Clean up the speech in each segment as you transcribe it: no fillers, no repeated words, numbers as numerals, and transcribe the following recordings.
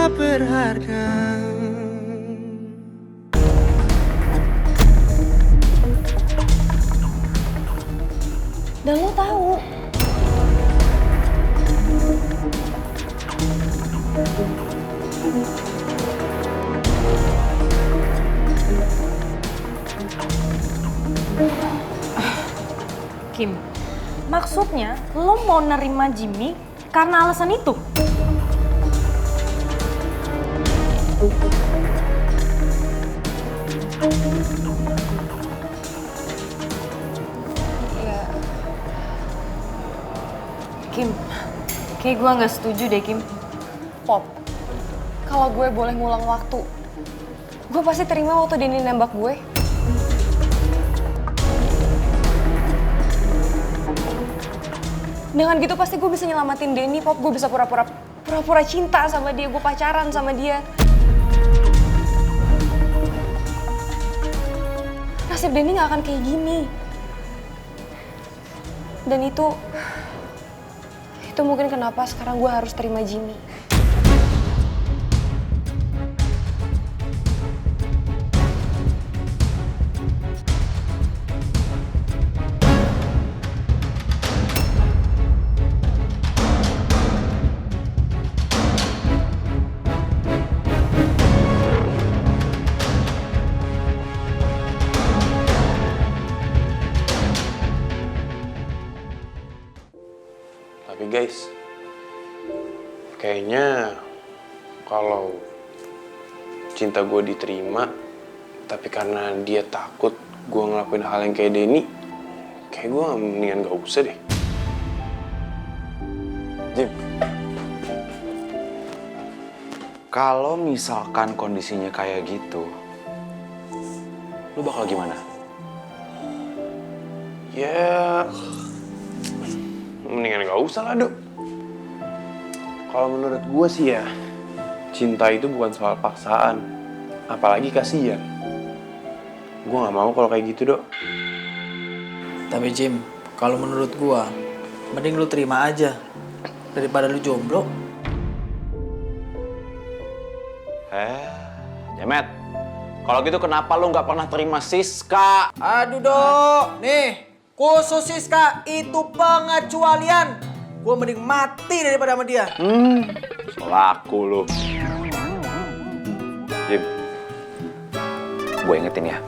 tak berharga. Dan lo tahu. Kim, maksudnya lo mau nerima Jimmy karena alasan itu? Kim, kayak gue nggak setuju deh, Kim. Pop, kalau gue boleh ngulang waktu, gue pasti terima waktu Denny nembak gue. Dengan gitu pasti gue bisa nyelamatin Denny, Pop. Gue bisa pura-pura cinta sama dia, gue pacaran sama dia. Nasib Denny gak akan kayak gini. Dan itu mungkin kenapa sekarang gue harus terima Jimmy. Tapi guys, kayaknya kalau cinta gue diterima, tapi karena dia takut gue ngelakuin hal yang kayak Denny, kayak gue mendingan gak usah deh. Jim, kalau misalkan kondisinya kayak gitu, lu bakal gimana? Ya, mendingan gak usah lah, Dok. Kalau menurut gue sih ya, cinta itu bukan soal paksaan, apalagi kasihan. Gue gak mau kalau kayak gitu, Dok. Tapi Jim, kalau menurut gua, mending lu terima aja daripada lu jomblo. Jamet, kalau gitu kenapa lu nggak pernah terima Siska? Aduh Dok, nih khusus Siska itu pengecualian. Gua mending mati daripada sama dia. Selaku lu. Jim, gue ingetin ya.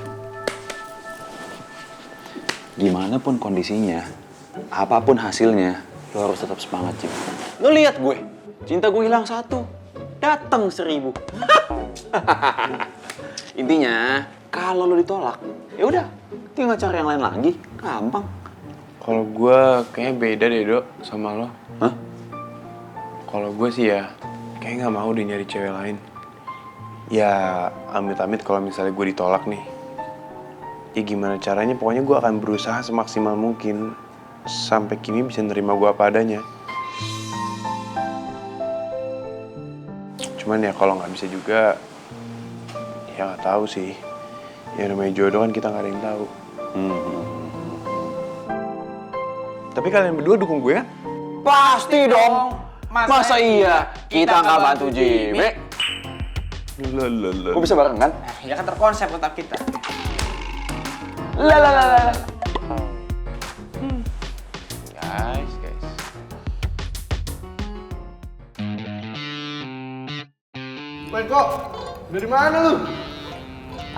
Gimana pun kondisinya, apapun hasilnya, lo harus tetap semangat, Jim. Lo lihat gue, cinta gue hilang 1, datang 1000. Intinya, kalau lo ditolak, ya udah, tinggal cari yang lain lagi, gampang. Kalau gue kayaknya beda deh, Dok, sama lo. Hah? Kalau gue sih ya, kayaknya gak mau deh nyari cewek lain. Ya, amit-amit kalau misalnya gue ditolak nih. Ya gimana caranya, pokoknya gue akan berusaha semaksimal mungkin sampai Kimi bisa nerima gue apa adanya. Cuman ya kalau nggak bisa juga, ya nggak tahu sih. Ya namanya jodoh kan kita nggak ada yang tahu. Tapi kalian berdua dukung gue kan? Pasti dong. Masa iya kita nggak bantu Jimmy? Gue bisa bareng kan? Ya kan terkonsep otak kita. Lalalala. Guys. Kok dari mana lu?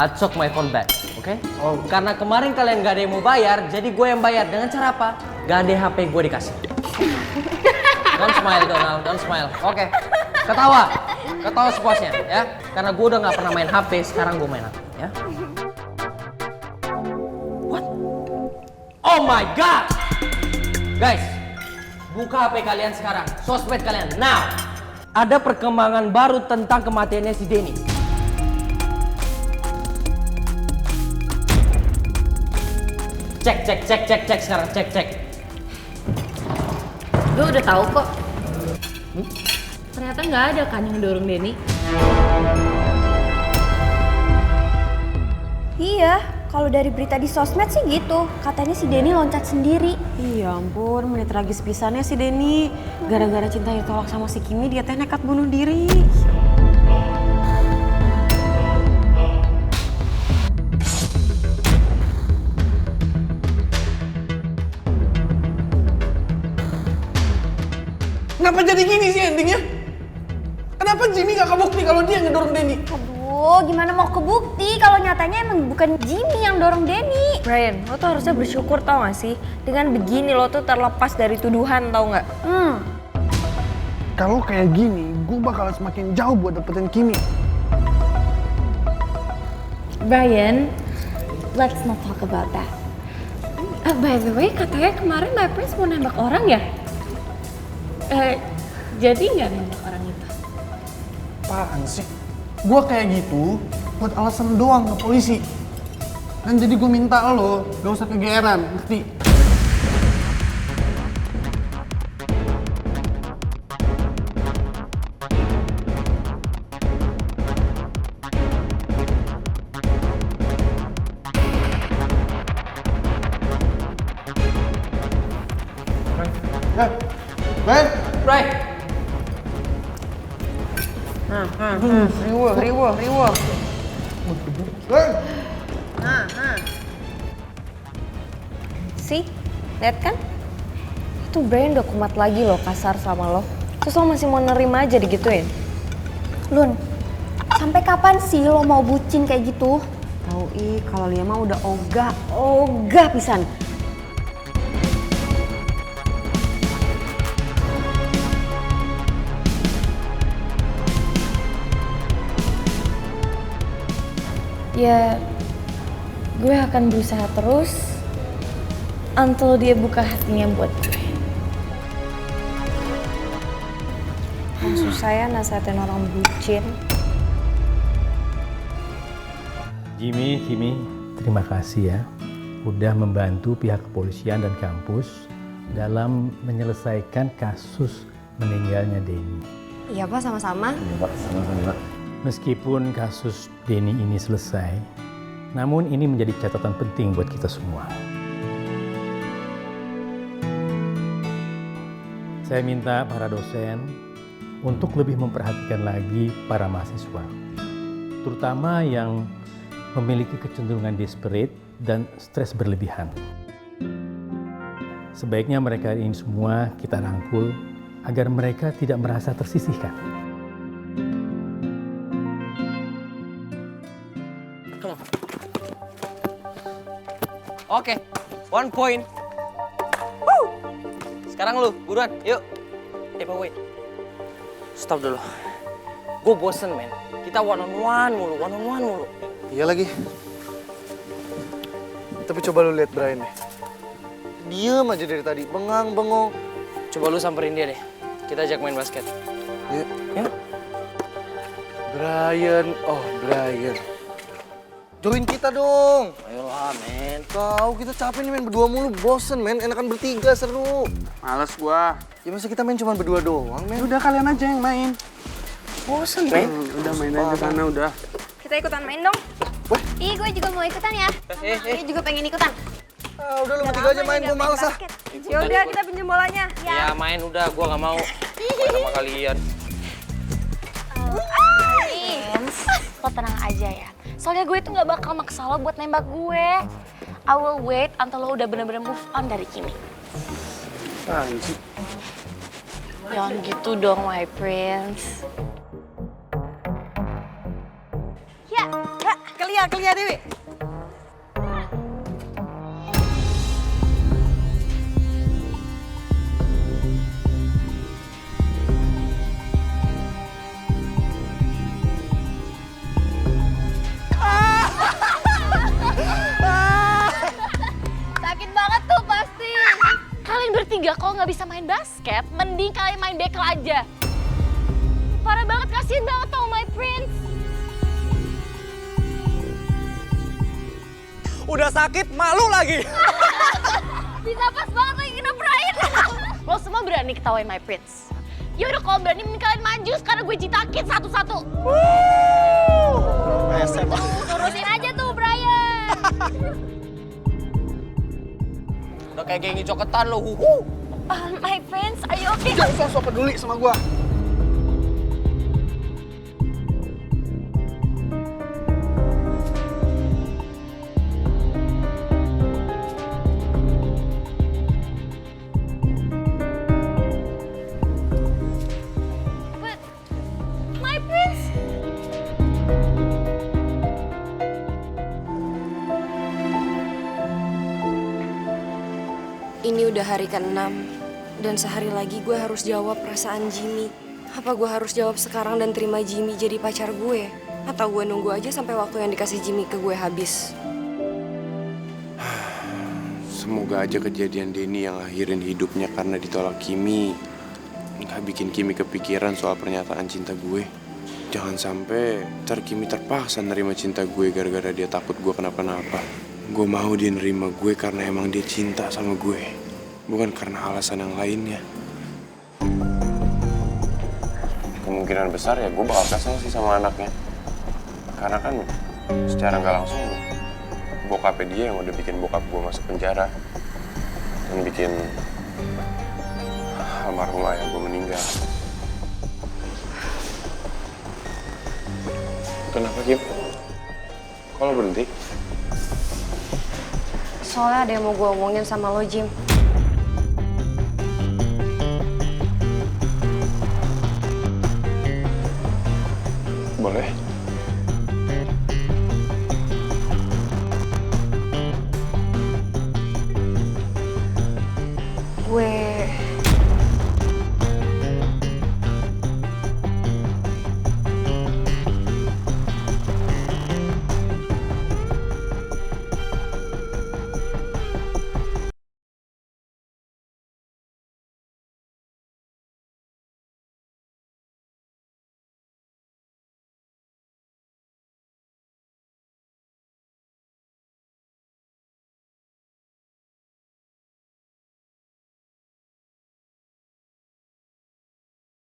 I took my phone back, oke? Oh. Karena kemarin kalian gak ada yang mau bayar, jadi gue yang bayar. Dengan cara apa? Gak ada HP gue dikasih. Don't smile, Donald. Don't smile. Oke. Ketawa sepuasnya, ya. Karena gue udah gak pernah main HP, sekarang gue main HP, ya. What? Oh my God! Guys, buka HP kalian sekarang. Sosmed kalian, now! Ada perkembangan baru tentang kematiannya si Denny. Cek sekarang, cek. Gue udah tahu kok. Ternyata nggak ada kan yang dorong Denny. Iya, kalau dari berita di sosmed sih gitu. Katanya si Denny loncat sendiri. Iya ampun, menit tragis pisannya si Denny. Gara-gara cinta ditolak sama si Kimi, dia teh nekat bunuh diri. Kenapa Jimmy gak kebukti kalau dia yang ngedorong Denny? Aduh, gimana mau kebukti kalau nyatanya emang bukan Jimmy yang dorong Denny? Brian, lo tuh harusnya bersyukur tau gak sih? Dengan begini lo tuh terlepas dari tuduhan tau gak? Kalau kayak gini, gue bakal semakin jauh buat dapetin Kimi. Brian, let's not talk about that. By the way, katanya kemarin My Prince mau nembak orang ya? Jadi nggak nembak orang itu? Apaan sih? Gue kayak gitu buat alasan doang ke polisi. Dan jadi gue minta lo gak usah kegeeran, ngerti? Ben! Right. Riwo. Ben! See? Lihat kan? Itu Brian udah kumat lagi loh kasar sama lo. Terus lo masih mau nerima aja digituin? Lun, sampai kapan sih lo mau bucin kayak gitu? Tahu kalau Lia mah udah ogah pisan. Ya, gue akan berusaha terus until dia buka hatinya buat gue. Maksud saya nasihatin orang bucin. Jimmy, terima kasih ya udah membantu pihak kepolisian dan kampus dalam menyelesaikan kasus meninggalnya Denny. Iya Pak, sama-sama. Meskipun kasus Denny ini selesai, namun ini menjadi catatan penting buat kita semua. Saya minta para dosen untuk lebih memperhatikan lagi para mahasiswa, terutama yang memiliki kecenderungan desperate dan stres berlebihan. Sebaiknya mereka ini semua kita rangkul agar mereka tidak merasa tersisihkan. Oke, 1 point. Woo! Sekarang lu, buruan, yuk. But wait. Stop dulu. Gue bosen, men. Kita one on one mulu. Iya lagi. Tapi coba lu lihat Brian deh. Diem aja dari tadi, bengong. Coba lu samperin dia deh. Kita ajak main basket. Yuk. Yuk. Brian. Join kita dong. Ayolah, men. Tahu kita capek nih main berdua mulu, bosen men. Enakan bertiga seru. Males gua. Ya masa kita main cuma berdua doang men. Udah kalian aja yang main. Bosen, men. Udah main aja sana udah. Kita ikutan main dong. Wah. Ih, gue juga mau ikutan ya. Gue juga pengen ikutan. Udah lu bertiga aja main, gua males ah. Yaudah, kita pinjem bolanya. Ya main udah, gua gak mau. Main sama kalian. Lo tenang aja ya. Soalnya gue tuh gak bakal maksa lo buat nembak gue. I will wait until lo udah bener-bener move on dari Kimi. Jangan gitu dong, my prince. Ya. Kelia Dewi. Sakit banget tuh pasti. Kalian bertiga kalau nggak bisa main basket, mending kalian main bekel aja. Parah banget, kasihan banget tau my prince. Udah sakit, malu lagi. Bisa pas banget lagi kena Brian. Lo semua berani ketawain my prince. Yaudah kalau berani mending kalian maju sekarang gue citakin satu-satu. Turutin aja tuh Brian. Udah kayak geng coketan lo. My friends, are you okay? Jangan sok-sok peduli sama gua. Ini udah hari ke-6 dan sehari lagi gue harus jawab perasaan Jimmy. Apa gue harus jawab sekarang dan terima Jimmy jadi pacar gue? Atau gue nunggu aja sampai waktu yang dikasih Jimmy ke gue habis? Semoga aja kejadian Denny yang akhirin hidupnya karena ditolak Kimi nggak bikin Kimi kepikiran soal pernyataan cinta gue. Jangan sampai ntar Kimi terpaksa nerima cinta gue gara-gara dia takut gue kenapa-napa. Gue mau dia nerima gue karena emang dia cinta sama gue, bukan karena alasan yang lainnya. Kemungkinan besar ya gue bakal kesel sih sama anaknya. Karena kan secara nggak langsung bokapnya dia yang udah bikin bokap gue masuk penjara dan bikin almarhum ayah gue meninggal. Kenapa Kim? Kok lo berhenti? Soalnya ada yang mau gue omongin sama lo, Jim. Boleh?